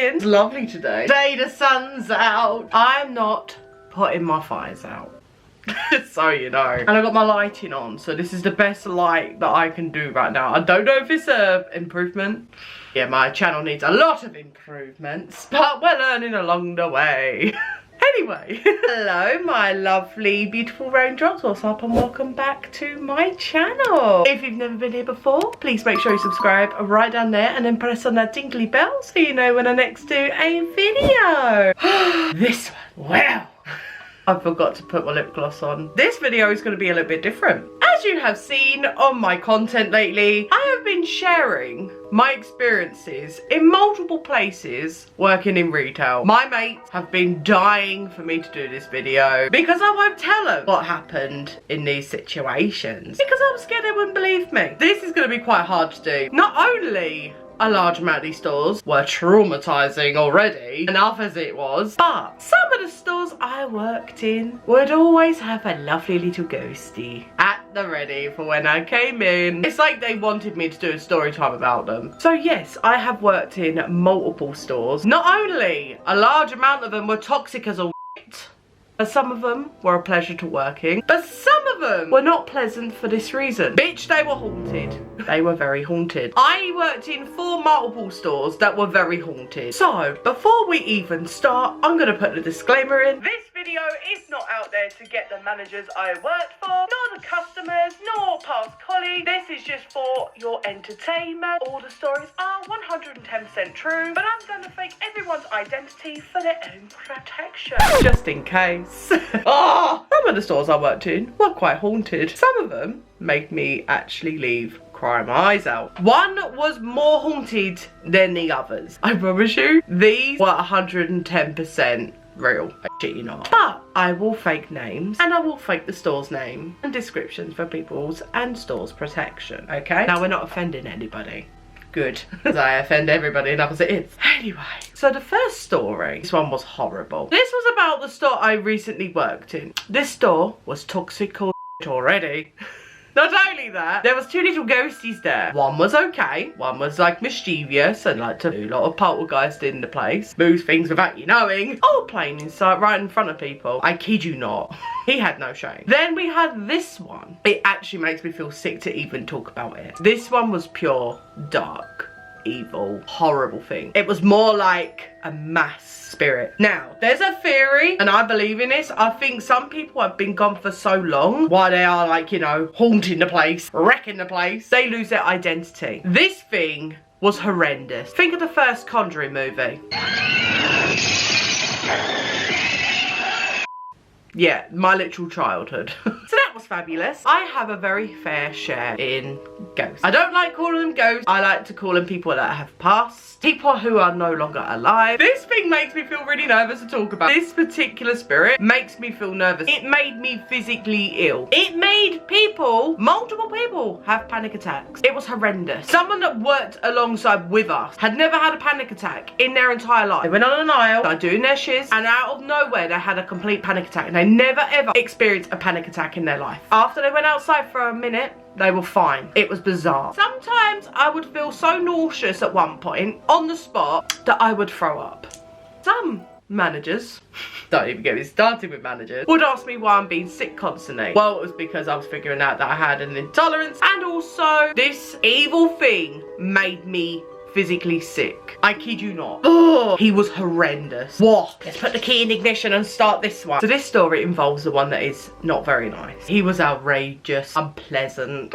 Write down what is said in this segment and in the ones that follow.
saying. It's lovely today. Today the sun's out. I'm not putting my fires out. So you know. And I've got my lighting on, so this is the best light that I can do right now. I don't know if it's a improvement. Yeah, my channel needs a lot of improvements, but we're learning along the way. Anyway, hello my lovely beautiful raindrops, what's up, and welcome back to my channel. If you've never been here before, please make sure you subscribe right down there and then press on that tinkly bell so you know when I next do a video. This one, wow. I forgot to put my lip gloss on. This video is going to be a little bit different. As you have seen on my content lately, I have been sharing my experiences in multiple places working in retail. My mates have been dying for me to do this video because I won't tell them what happened in these situations because I'm scared they wouldn't believe me. This is going to be quite hard to do. Not only a large amount of these stores were traumatizing already, enough as it was, but some of the stores I worked in would always have a lovely little ghostie at the ready for when I came in. It's like they wanted me to do a story time about them. So yes, I have worked in multiple stores. Not only a large amount of them were toxic as a but some of them were a pleasure to work in, but some of them were not pleasant for this reason. Bitch, they were haunted. They were very haunted. I worked in 4 multiple stores that were very haunted. So, before we even start, I'm gonna put the disclaimer in. This video is not out there to get the managers I worked for, nor the customers, nor past colleagues. This is just for your entertainment. All the stories are 110% true, but I'm gonna fake everyone's identity for their own protection. Just in case. Oh, some of the stores I worked in were quite haunted. Some of them made me actually leave crying my eyes out. One was more haunted than the others. I promise you, these were 110% real. I shit you not. But I will fake names and I will fake the store's name and descriptions for people's and store's protection, okay? Now we're not offending anybody. Good, because I offend everybody enough as it is. Anyway, so the first story, this one was horrible. This was about the store I recently worked in. This store was toxic already. Not only that, there was 2 little ghosties there. One was okay, one was like mischievous and like to do a lot of poltergeist in the place, move things without you knowing, all playing inside right in front of people. I kid you not. He had no shame. Then we had this one. It actually makes me feel sick to even talk about it. This one was pure dark, evil, horrible thing. It was more like a mass spirit. Now, there's a theory, and I believe in this. I think some people have been gone for so long, while they are like, you know, haunting the place, wrecking the place, they lose their identity. This thing was horrendous. Think of the first Conjuring movie. Yeah, my literal childhood. So that was fabulous. I have a very fair share in ghosts. I don't like calling them ghosts. I like to call them people that have passed. People who are no longer alive. This thing makes me feel really nervous to talk about. This particular spirit makes me feel nervous. It made me physically ill. It made people, multiple people, have panic attacks. It was horrendous. Someone that worked alongside with us had never had a panic attack in their entire life. They went on an aisle, started doing their shiz, and out of nowhere they had a complete panic attack. And they never ever experienced a panic attack in their life. After they went outside for a minute, they were fine. It was bizarre. Sometimes I would feel so nauseous at one point on the spot that I would throw up. Some managers, don't even get me started with managers, would ask me why I'm being sick constantly. Well, it was because I was figuring out that I had an intolerance, and also this evil thing made me physically sick. I kid you not. Oh, he was horrendous. What? Let's put the key in ignition and start this one. So this story involves the one that is not very nice. He was outrageous, unpleasant,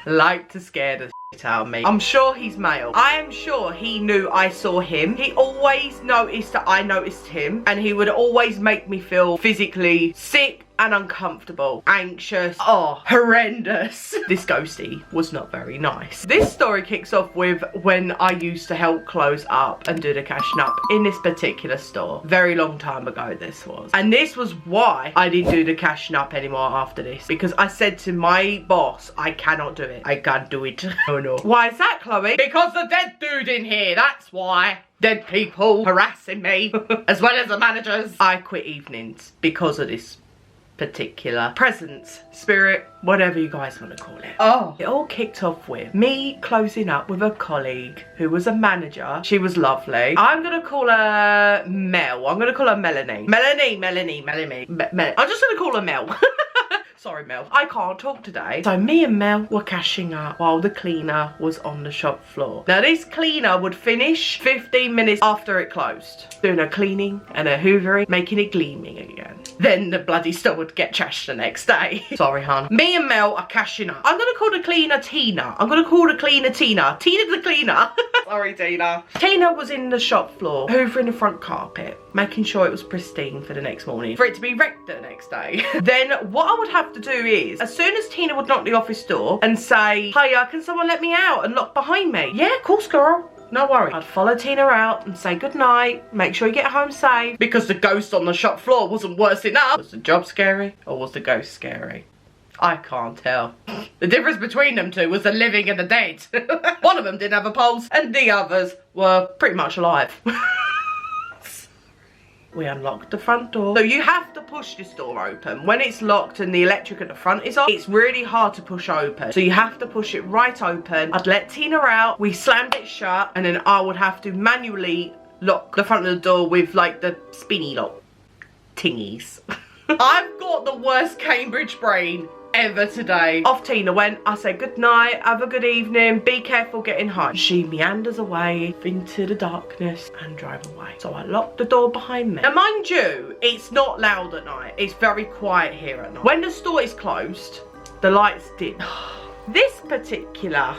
liked to scare the shit out of me. I'm sure he's male. I am sure he knew I saw him. He always noticed that I noticed him, and he would always make me feel physically sick and uncomfortable, anxious, oh, horrendous. This ghostie was not very nice. This story kicks off with when I used to help close up and do the cashing up in this particular store. Very long time ago this was. And this was why I didn't do the cashing up anymore after this, because I said to my boss, I cannot do it. I can't do it. Oh no. Why is that, Chloe? Because the dead dude in here, that's why. Dead people harassing me, as well as the managers. I quit evenings because of this particular presence, spirit, whatever you guys want to call it. Oh, it all kicked off with me closing up with a colleague who was a manager. She was lovely. I'm gonna call her Mel. I'm gonna call her Melanie. Melanie. I'm just gonna call her Mel. Sorry, Mel. I can't talk today. So me and Mel were cashing up while the cleaner was on the shop floor. Now this cleaner would finish 15 minutes after it closed, doing her cleaning and her hoovering, making it gleaming again. Then the bloody store would get trashed the next day. Sorry, hon. Me and Mel are cashing up. I'm gonna call the cleaner Tina. I'm gonna call the cleaner Tina. Tina the cleaner. Sorry, Tina. Tina was in the shop floor, hoovering the front carpet, making sure it was pristine for the next morning, for it to be wrecked the next day. Then what I would have to do is, as soon as Tina would knock the office door and say, hiya, can someone let me out, and lock behind me? Yeah, of course, girl. No worry. I'd follow Tina out and say goodnight, make sure you get home safe, because the ghost on the shop floor wasn't worse enough. Was the job scary or was the ghost scary? I can't tell. The difference between them two was the living and the dead. One of them didn't have a pulse and the others were pretty much alive. We unlocked the front door. So you have to push this door open. When it's locked and the electric at the front is off, it's really hard to push open. So you have to push it right open. I'd let Tina out, we slammed it shut, and then I would have to manually lock the front of the door with like the spinny lock tingies. I've got the worst Cambridge brain ever today. Off Tina went. I said good night, have a good evening, be careful getting home. She meanders away into the darkness and drive away. So I locked the door behind me. Now mind you, it's not loud at night. It's very quiet here at night. When the store is closed, the lights dim. This particular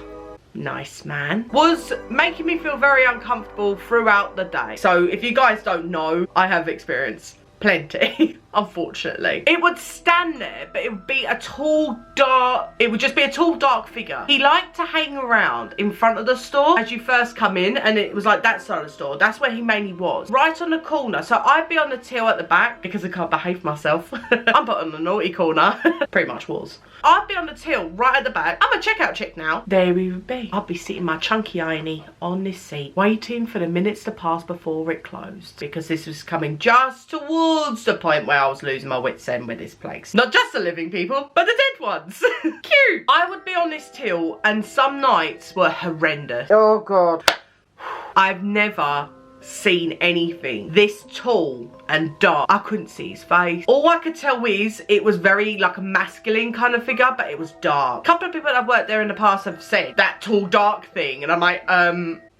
nice man was making me feel very uncomfortable throughout the day. So if you guys don't know, I have experience plenty. Unfortunately, it would stand there, but it would be a tall, dark, it would just be a tall, dark figure. He liked to hang around in front of the store as you first come in, and it was like that side of the store. That's where he mainly was, right on the corner. So I'd be on the till at the back because I can't behave myself. I'm put on the naughty corner. Pretty much was. I'd be on the till right at the back. I'm a checkout chick now. There we would be. I'd be sitting my chunky irony on this seat, waiting for the minutes to pass before it closed, because this was coming just towards the point where I was losing my wits end with this place. Not just the living people, but the dead ones. Cute. I would be on this till, and some nights were horrendous. Oh God. I've never seen anything this tall and dark. I couldn't see his face. All I could tell is it was very like a masculine kind of figure, but it was dark. A couple of people that I've worked there in the past have said that tall dark thing, and I'm like,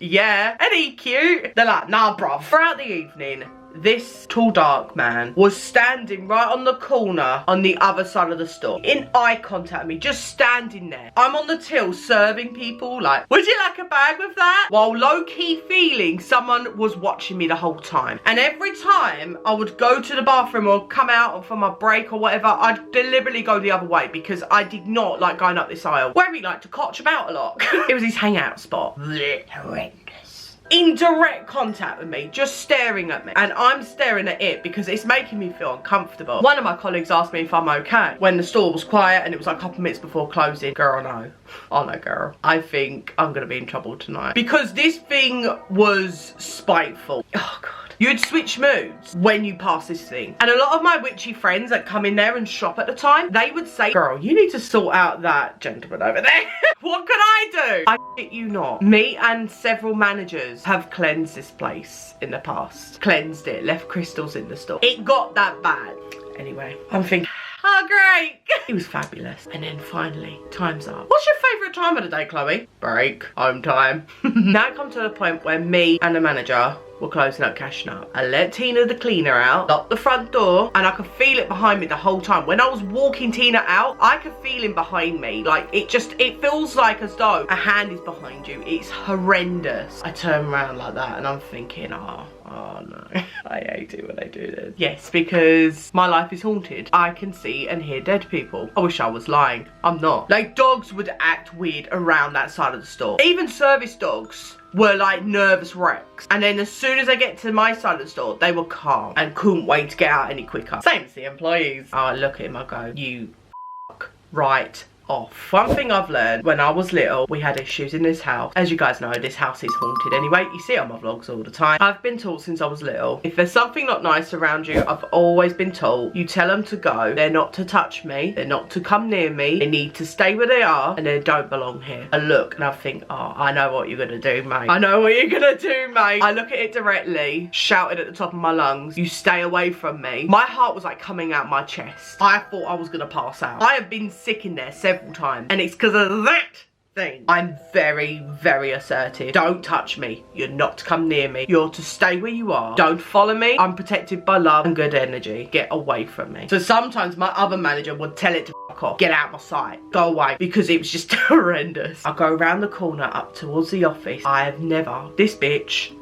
yeah, ain't he cute? They're like, nah bruv. Throughout the evening, this tall dark man was standing right on the corner on the other side of the store, in eye contact with me, just standing there. I'm on the till serving people, like, would you like a bag with that? While low-key feeling someone was watching me the whole time. And every time I would go to the bathroom or come out for my break or whatever, I'd deliberately go the other way because I did not like going up this aisle where he liked to cotch about a lot. It was his hangout spot. Horrendous. In direct contact with me, just staring at me, and I'm staring at it because it's making me feel uncomfortable. One of my colleagues asked me if I'm okay when the store was quiet and it was like a couple minutes before closing. Girl, no. Oh no, girl. I think I'm gonna be in trouble tonight because this thing was spiteful. Oh God. You'd switch moods when you pass this thing. And a lot of my witchy friends that come in there and shop at the time, they would say, girl, you need to sort out that gentleman over there. What can I do? I shit you not. Me and several managers have cleansed this place in the past. Cleansed it, left crystals in the store. It got that bad. Anyway, I'm thinking, oh great. It was fabulous. And then finally, time's up. What's your favourite time of the day, Chloe? Break. Home time. Now it comes to the point where me and the manager were closing up, cashing up. I let Tina the cleaner out, locked the front door, and I could feel it behind me the whole time. When I was walking Tina out, I could feel him behind me. Like, it feels like as though a hand is behind you. It's horrendous. I turn around like that and I'm thinking, oh no. I hate it when they do this. Yes, because my life is haunted. I can see and hear dead people. I wish I was lying. I'm not. Like, dogs would act weird around that side of the store. Even service dogs were like nervous wrecks, and then as soon as I get to my side of the store, they were calm and couldn't wait to get out any quicker. Same as the employees. Oh, I look at him, I go, you right off. One thing I've learned, when I was little, we had issues in this house. As you guys know, this house is haunted anyway. You see it on my vlogs all the time. I've been taught since I was little, if there's something not nice around you, I've always been told, you tell them to go. They're not to touch me. They're not to come near me. They need to stay where they are, and they don't belong here. I look and I think, oh, I know what you're gonna do, mate. I know what you're gonna do, mate. I look at it directly, shouted at the top of my lungs, you stay away from me. My heart was like coming out my chest. I thought I was gonna pass out. I have been sick in there several times, and it's because of that thing. I'm very, very assertive. Don't touch me. You're not to come near me. You're to stay where you are. Don't follow me. I'm protected by love and good energy. Get away from me. So sometimes my other manager would tell it to fuck off. Get out my sight. Go away. Because it was just horrendous. I go around the corner up towards the office. I have never, this bitch,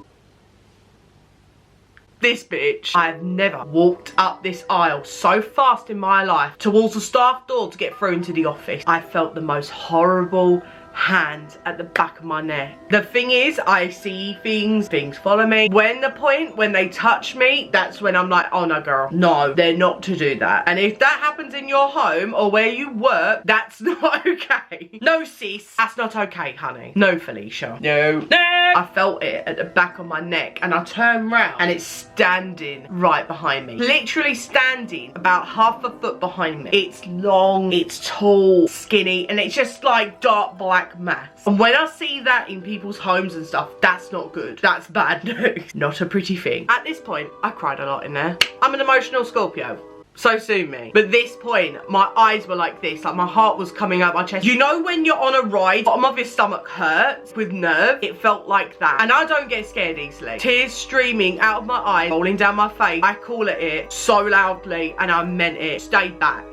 I've never walked up this aisle so fast in my life towards the staff door to get through into the office. I felt the most horrible hand at the back of my neck. The thing is, I see things follow me. When they touch me, that's when I'm like, oh no girl, no, they're not to do that. And if that happens in your home or where you work, that's not okay. No sis, that's not okay, honey. No, Felicia. No. I felt it at the back of my neck, and I turned round and it's standing right behind me. Literally standing about half a foot behind me. It's long, it's tall, skinny, and it's just like dark black mass. And when I see that in people's homes and stuff, that's not good. That's bad news. Not a pretty thing. At this point, I cried a lot in there. I'm an emotional Scorpio. So sue me. But this point, my eyes were like this, like my heart was coming out my chest. You know when you're on a ride, bottom of your stomach hurts with nerve? It felt like that. And I don't get scared easily. Tears streaming out of my eyes, rolling down my face. I call it so loudly, and I meant it. Stay back.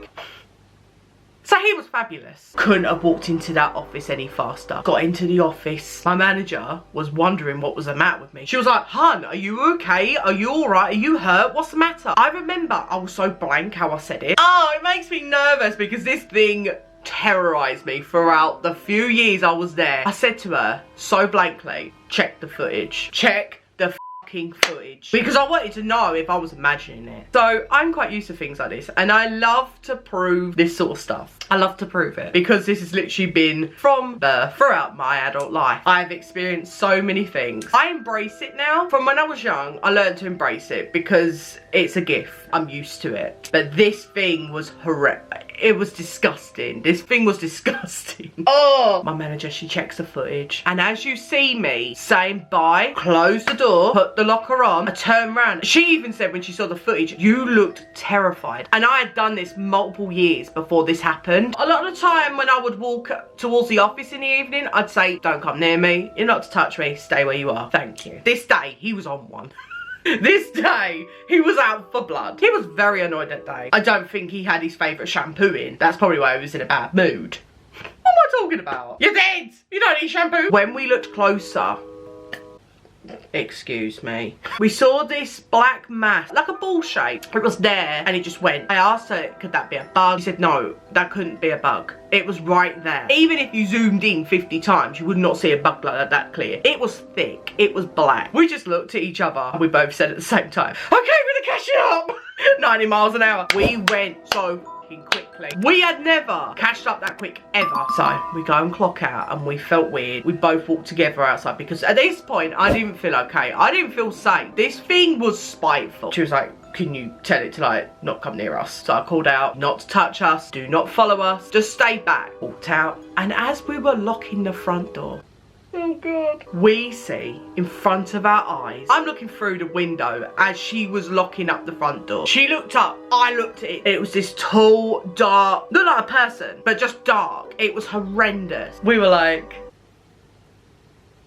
So he was fabulous. Couldn't have walked into that office any faster. Got into the office. My manager was wondering what was the matter with me. She was like, hun, are you okay? Are you alright? Are you hurt? What's the matter? I remember I was so blank how I said it. Oh, it makes me nervous because this thing terrorized me throughout the few years I was there. I said to her so blankly, check the footage. Check the footage, because I wanted to know if I was imagining it. So I'm quite used to things like this, and I love to prove this sort of stuff. I love to prove it because this has literally been from birth throughout my adult life. I've experienced so many things. I embrace it now. From when I was young, I learned to embrace it because it's a gift. I'm used to it. But this thing was horrific. It was disgusting. This thing was disgusting. Oh! My manager, she checks the footage. And as you see me saying bye, close the door, put the locker on, I turned around. She even said when she saw the footage, you looked terrified. And I had done this multiple years before this happened. A lot of the time when I would walk towards the office in the evening, I'd say, don't come near me. You're not to touch me. Stay where you are. Thank you. This day, he was on one. This day, he was out for blood. He was very annoyed that day. I don't think he had his favourite shampoo in. That's probably why he was in a bad mood. What am I talking about? You're dead! You don't need shampoo! When we looked closer, excuse me, we saw this black mass, like a ball shape. It was there and it just went. I asked her, could that be a bug? She said, no, that couldn't be a bug. It was right there. Even if you zoomed in 50 times, you would not see a bug like that clear. It was thick. It was black. We just looked at each other and we both said at the same time, okay, we're gonna catch it up. 90 miles an hour. We went so quickly. We had never cashed up that quick ever. So we go and clock out and we felt weird. We both walked together outside because at this point I didn't feel okay. I didn't feel safe. This thing was spiteful. She was like, can you tell it to like not come near us? So I called out, not to touch us, do not follow us, just stay back. Walked out, and as we were locking the front door, oh god, we see in front of our eyes, I'm looking through the window as she was locking up the front door. She looked up, I looked at it. It was this tall, dark, not like a person, but just dark. It was horrendous. We were like,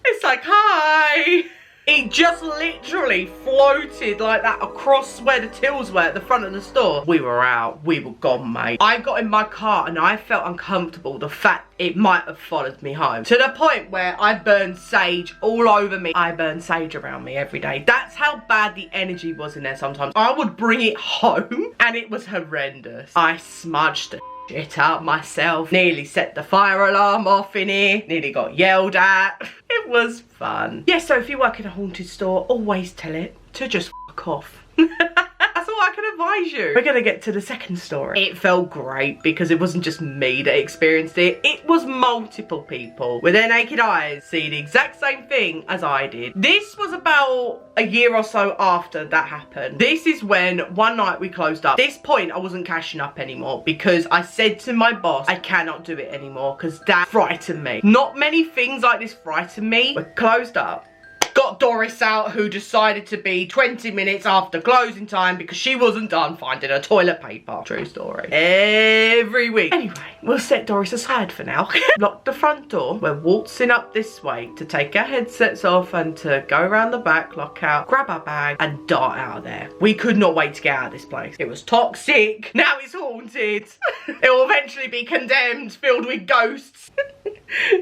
it's like, hi. It just literally floated like that across where the tills were at the front of the store. We were out. We were gone, mate. I got in my car and I felt uncomfortable. The fact it might have followed me home. To the point where I burned sage all over me. I burned sage around me every day. That's how bad the energy was in there sometimes. I would bring it home and it was horrendous. I smudged the shit out myself. Nearly set the fire alarm off in here. Nearly got yelled at. It was fun. Yeah, so if you work in a haunted store, always tell it to just fuck off. That's all I can advise you. We're gonna get to the second story. It felt great because it wasn't just me that experienced it. It was multiple people with their naked eyes see the exact same thing as I did. This was about a year or so after that happened. This is when one night we closed up. At this point, I wasn't cashing up anymore because I said to my boss, I cannot do it anymore because that frightened me. Not many things like this frightened me. We're closed up. Got Doris out, who decided to be 20 minutes after closing time because she wasn't done finding her toilet paper. True story. Every week. Anyway, we'll set Doris aside for now. Lock the front door. We're waltzing up this way to take our headsets off and to go around the back, lock out, grab our bag and dart out of there. We could not wait to get out of this place. It was toxic. Now it's haunted. It will eventually be condemned, filled with ghosts.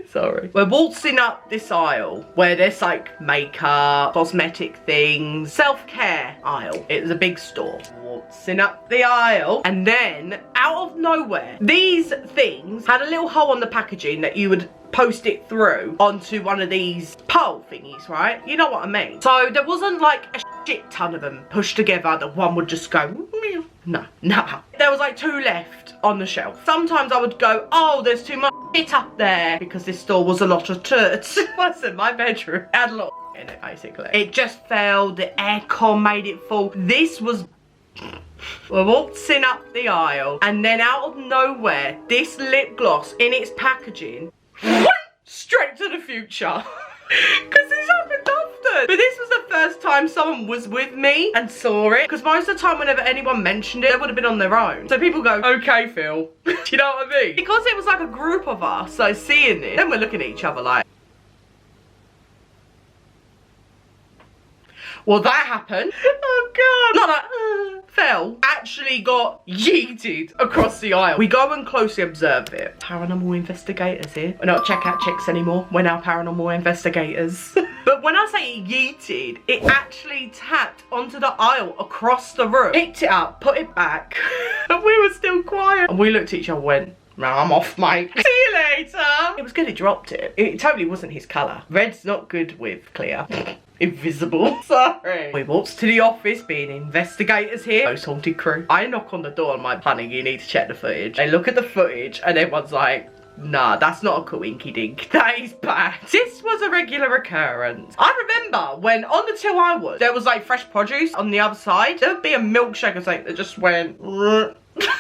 Sorry. We're waltzing up this aisle where there's like makeup, cosmetic things, self-care aisle. It was a big store. Waltzing up the aisle and then out of nowhere, these things had a little hole on the packaging that you would post it through onto one of these pole thingies, right? You know what I mean? So there wasn't like a shit ton of them pushed together that one would just go, no. There was like 2 left on the shelf. Sometimes I would go, oh, there's too much shit up there because this store was a lot of turds. What's in my bedroom? It had a lot in it, basically. It just fell, the aircon made it fall. This was... We're waltzing up the aisle and then out of nowhere, this lip gloss in its packaging straight to the future. Because this happened often. But this was the first time someone was with me and saw it. Because most of the time whenever anyone mentioned it, they would have been on their own. So people go, okay, Phil. Do you know what I mean? Because it was like a group of us, so seeing it, then we're looking at each other like, well, that happened. Oh, God. Not like, fell. Actually got yeeted across the aisle. We go and closely observe it. Paranormal investigators here. We're not checkout chicks anymore. We're now paranormal investigators. But when I say yeeted, it actually tapped onto the aisle across the room. Picked it up, put it back. And we were still quiet. And we looked at each other and went, no, I'm off, mate. See you later. It was good he dropped it. It totally wasn't his colour. Red's not good with clear. Invisible. Sorry. We walked to the office being investigators here. Most haunted crew. I knock on the door and I'm like, honey, you need to check the footage. They look at the footage and everyone's like, nah, that's not a coinky dink. That is bad. This was a regular occurrence. I remember when on the till I was, there was like fresh produce on the other side. There would be a milkshake or something that just went...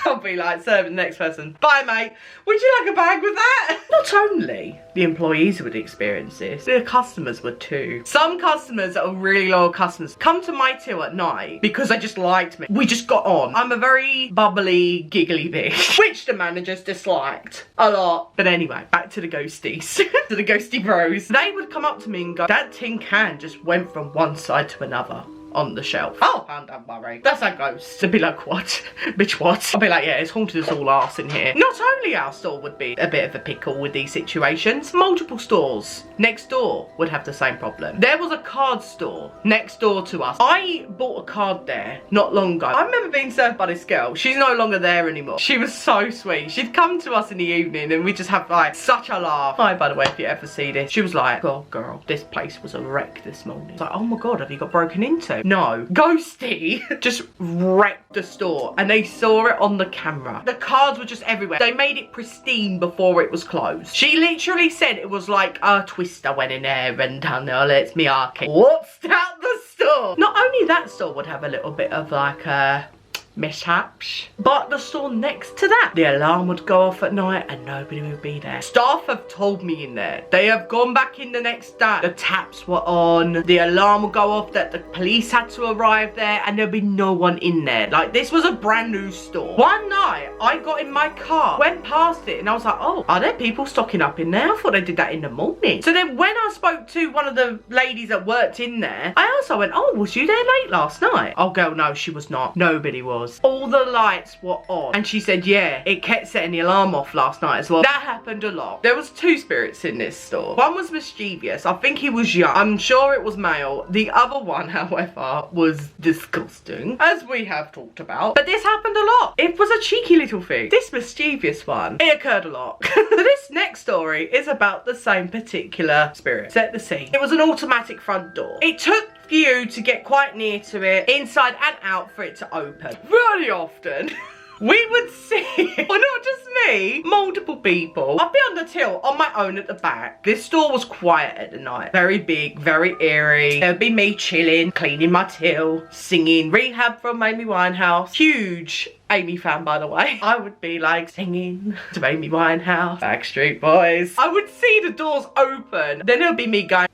I'll be like serving the next person. Bye, mate. Would you like a bag with that? Not only the employees would experience this, the customers would too. Some customers that are really loyal customers come to my till at night because they just liked me. We just got on. I'm a very bubbly, giggly bitch, which the managers disliked a lot. But anyway, back to the ghosties, to the ghosty bros. They would come up to me and go, that tin can just went from one side to another on the shelf. Oh, don't worry. That's a ghost. They'd be like, what? Bitch, what? I'll be like, yeah, it's haunted us all arse in here. Not only our store would be a bit of a pickle with these situations, multiple stores next door would have the same problem. There was a card store next door to us. I bought a card there not long ago. I remember being served by this girl. She's no longer there anymore. She was so sweet. She'd come to us in the evening and we just have like such a laugh. Hi, by the way, if you ever see this. She was like, oh girl, this place was a wreck this morning. It's like, oh my God, have you got broken into? No. Ghosty just wrecked the store and they saw it on the camera. The cards were just everywhere. They made it pristine before it was closed. She literally said it was like a twister went in there and done it. Let's me arcade. What's out the store? Not only that store would have a little bit of like a mishaps, but the store next to that, the alarm would go off at night and nobody would be there. Staff have told me in there, they have gone back in the next day, the taps were on, the alarm would go off, that the police had to arrive there and there'd be no one in there. Like, this was a brand new store. One night I got in my car, went past it and I was like, oh, are there people stocking up in there? I thought they did that in the morning. So then when I spoke to one of the ladies that worked in there, I also went, oh, was you there late last night? Oh girl, no, she was not. Nobody was. All the lights were on and she said, yeah, it kept setting the alarm off last night as well. That happened a lot. There was 2 spirits in this store. One was mischievous. I think he was young. I'm sure it was male. The other one, however, was disgusting, as we have talked about. But this happened a lot. It was a cheeky little thing. This mischievous one, it occurred a lot. So this next story is about the same particular spirit. Set the scene. It was an automatic front door. It took you to get quite near to it, inside and out, for it to open. Very often. We would see, well not just me, multiple people. I'd be on the till on my own at the back. This store was quiet at the night. Very big, very eerie. There'd be me chilling, cleaning my till, singing Rehab from Amy Winehouse. Huge Amy fan, by the way. I would be like singing to Amy Winehouse, Backstreet Boys. I would see the doors open. Then it'll be me going,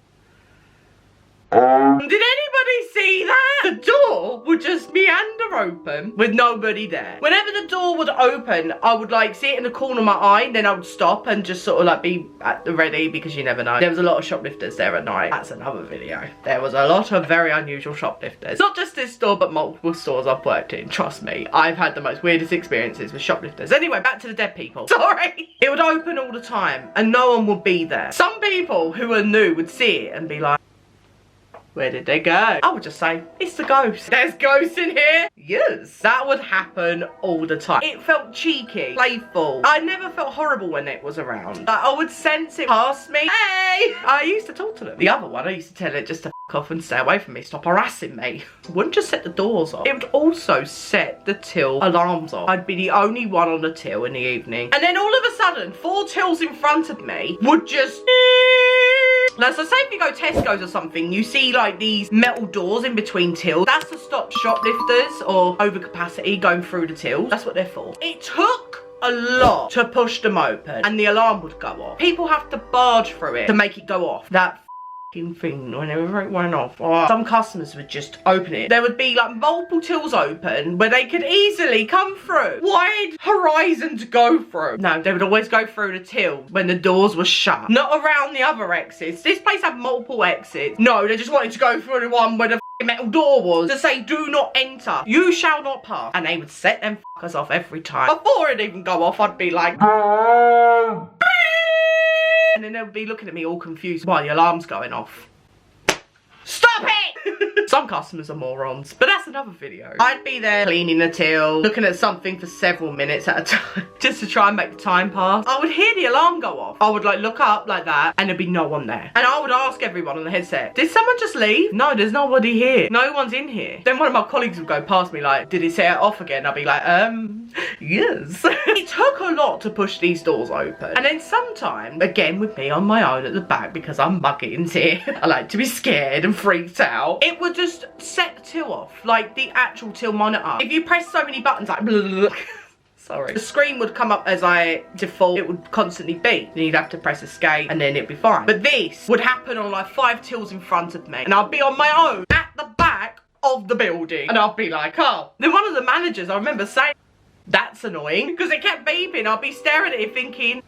did anybody see that? The door would just meander open with nobody there. Whenever the door would open, I would like see it in the corner of my eye, then I would stop and just sort of like be at the ready, because you never know. There was a lot of shoplifters there at night. That's another video. There was a lot of very unusual shoplifters. Not just this store, but multiple stores I've worked in. Trust me, I've had the most weirdest experiences with shoplifters. Anyway, back to the dead people. Sorry. It would open all the time and no one would be there. Some people who are new would see it and be like, where did they go? I would just say, it's the ghost. There's ghosts in here. Yes. That would happen all the time. It felt cheeky, playful. I never felt horrible when it was around. Like, I would sense it past me. Hey! I used to talk to them. The other one, I used to tell it just to f off and stay away from me. Stop harassing me. It wouldn't just set the doors off. It would also set the till alarms off. I'd be the only one on the till in the evening. And then all of a sudden, 4 tills in front of me would just... Now, so say if you go Tesco's or something, you see like these metal doors in between tills. That's to stop shoplifters or overcapacity going through the tills. That's what they're for. It took a lot to push them open and the alarm would go off. People have to barge through it to make it go off. That thing whenever it went off. Oh, some customers would just open it. There would be like multiple tills open where they could easily come through. Wide horizon to go through. No, they would always go through the till when the doors were shut. Not around the other exits. This place had multiple exits. No, they just wanted to go through the one where the metal door was to say, do not enter. You shall not pass. And they would set them fuckers off every time. Before it'd even go off, I'd be like, and then they'll be looking at me all confused while the alarm's going off. Stop it! Some customers are morons, but that's another video. I'd be there cleaning the till, looking at something for several minutes at a time, just to try and make the time pass. I would hear the alarm go off. I would like look up like that, and there'd be no one there. And I would ask everyone on the headset, did someone just leave? No, there's nobody here. No one's in here. Then one of my colleagues would go past me like, did it set it off again? I'd be like, yes. It took a lot to push these doors open. And then sometimes, again with me on my own at the back, because I'm muggins here, I like to be scared and freaked out, it would just set the till off, like the actual till monitor. If you press so many buttons, like blah, blah, blah, sorry, the screen would come up as I default. It would constantly beep. Then you'd have to press escape and then it'd be fine. But this would happen on like 5 tills in front of me and I'd be on my own at the back of the building and I'd be like, oh. Then one of the managers, I remember saying, that's annoying, because it kept beeping. I'd be staring at it thinking,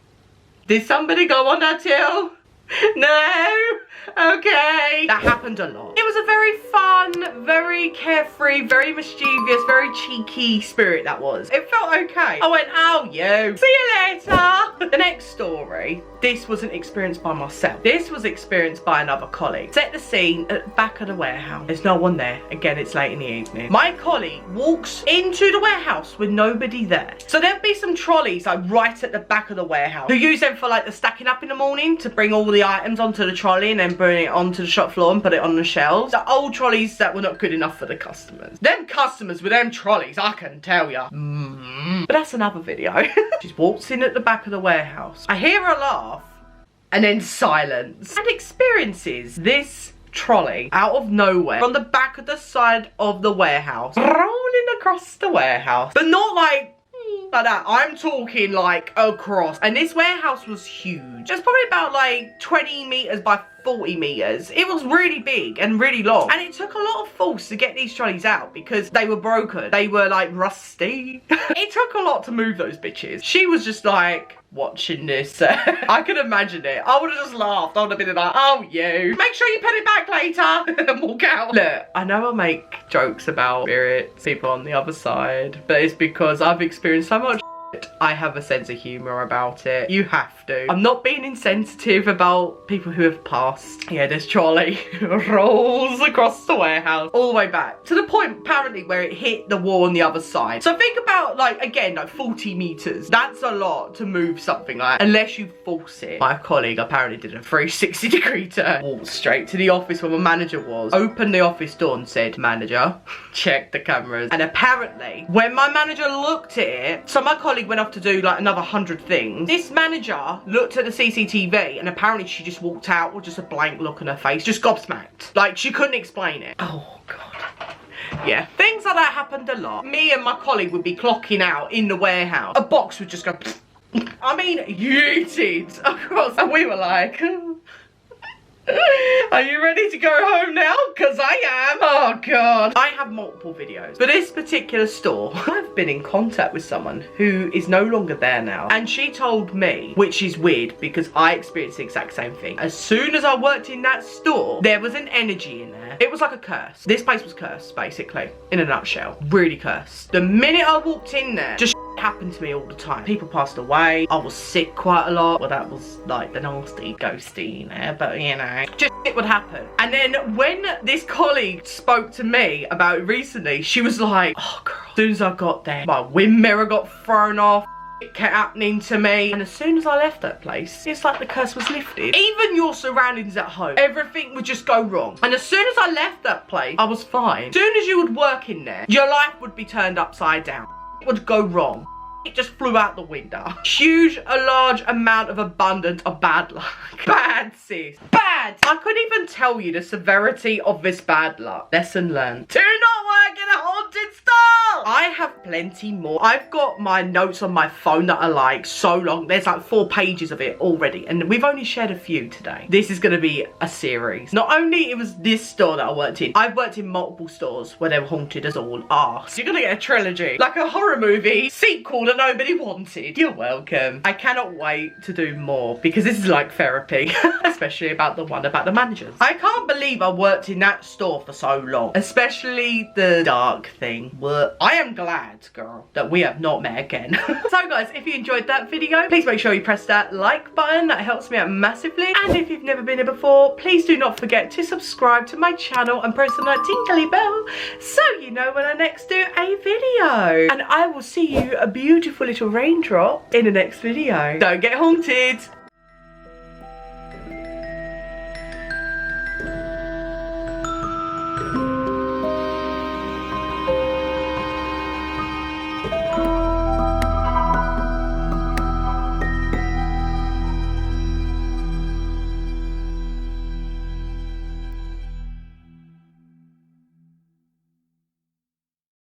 did somebody go on that till? No? Okay. That happened a lot. It was a very fun, very carefree, very mischievous, very cheeky spirit that was. It felt okay. I went, oh, you. See you later. The next story, this wasn't experienced by myself. This was experienced by another colleague. Set the scene at the back of the warehouse. There's no one there. Again, it's late in the evening. My colleague walks into the warehouse with nobody there. So there'll be some trolleys like right at the back of the warehouse who use them for like the stacking up in the morning to bring all the items onto the trolley and then bring it onto the shop floor and put it on the shelves. The old trolleys that were not good enough for the customers. Them customers with them trolleys, I can tell ya. But that's another video. She walks in at the back of the warehouse. I hear her laugh and then silence. And experiences this trolley out of nowhere from the back of the side of the warehouse rolling across the warehouse. But not like that. I'm talking like across. And this warehouse was huge. It's probably about like 20 meters by 40 meters. It was really big and really long. And it took a lot of force to get these trolleys out because they were broken. They were like rusty. It took a lot to move those bitches. She was just like watching this. I could imagine it. I would have just laughed. I would have been like, oh, you. Make sure you put it back later and walk out. Look, I know I make jokes about spirits, people on the other side, but it's because I've experienced so much I have a sense of humour about it. You have to. I'm not being insensitive about people who have passed. Yeah, this trolley rolls across the warehouse all the way back to the point apparently where it hit the wall on the other side. So think about, like, again, like 40 metres. That's a lot to move something like that, unless you force it. My colleague apparently did a 360-degree turn, walked straight to the office where my manager was, opened the office door and said, "Manager, check the cameras." And apparently when my manager looked at it, so my colleague went off to do like another 100 things. This manager looked at the CCTV and apparently she just walked out with just a blank look on her face, just gobsmacked. Like, she couldn't explain it. Oh God. Yeah, things like that happened a lot. Me and my colleague would be clocking out in the warehouse. A box would just go, I mean, yeeted across, and we were like, are you ready to go home now? Because I am. Oh God. I have multiple videos. For this particular store, I've been in contact with someone who is no longer there now. And she told me, which is weird because I experienced the exact same thing. As soon as I worked in that store, there was an energy in there. It was like a curse. This place was cursed, basically, in a nutshell. Really cursed. The minute I walked in there, just happened to me all the time. People passed away. I was sick quite a lot. Well, that was like the nasty ghosty in there, but you know, just it would happen. And then when this colleague spoke to me about it recently, she was like, "Oh girl, as soon as I got there, my wind mirror got thrown off. It kept happening to me, and as soon as I left that place, it's like the curse was lifted. Even your surroundings at home, everything would just go wrong. And as soon as I left that place, I was fine. As soon as you would work in there, your life would be turned upside down. It would go wrong. It just flew out the window. A large amount of abundance of bad luck. Bad, sis. Bad. I couldn't even tell you the severity of this bad luck. Lesson learned. Do not work in a haunted store. I have plenty more. I've got my notes on my phone that are like so long. There's like 4 pages of it already. And we've only shared a few today. This is going to be a series. Not only it was this store that I worked in. I've worked in multiple stores where they were haunted as all are. So you're going to get a trilogy. Like a horror movie sequel that nobody wanted. You're welcome. I cannot wait to do more because this is like therapy. Especially about the one about the managers. I can't believe I worked in that store for so long. Especially the dark thing. But I am glad, girl, that we have not met again. So guys, if you enjoyed that video, please make sure you press that like button. That helps me out massively. And if you've never been here before, please do not forget to subscribe to my channel and press on that tinkly bell so you know when I next do a video. And I will see you, a beautiful little raindrop, in the next video. Don't get haunted.